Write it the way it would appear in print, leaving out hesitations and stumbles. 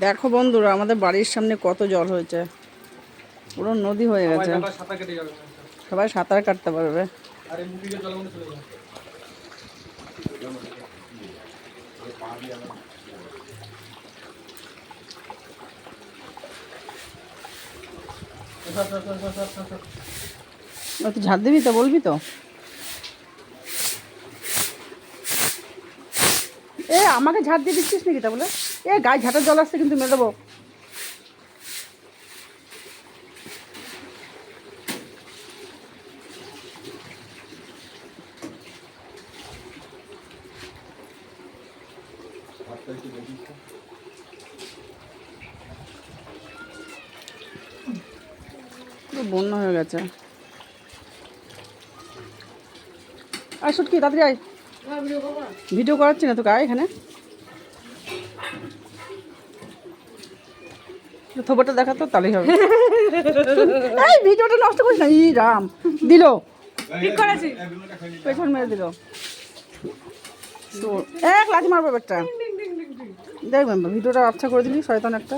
দেখো বন্ধুরা, আমাদের বাড়ির সামনে কত জল হয়েছে, পুরো নদী হয়ে গেছে। সবাই সাঁতার কাটতে পারবে। তুই ঝাড় দিবি তো, বলবি তো। আমাকে ঝাড় দিয়ে দিচ্ছিস নাকি তা বলে? গায়ে ঝাঁটার জল আসছে কিন্তু, মেরে দেবো। বন্যা হয়ে গেছে। আর শুটকি তাড়াতাড়ি আয়, ভিডিও করাচ্ছি না তোকে, আয় এখানে। থোবরটা দেখাতো তাহলেই হবে। এই ভিডিওটা নষ্ট করিস না। ই রাম, দিল ঠিক করেছি, পেছন মেরে দিল। এক লাথি মারবো একটা। দেখবেন ভিডিওটা আচ্ছা করে দিলি, শয়তান একটা।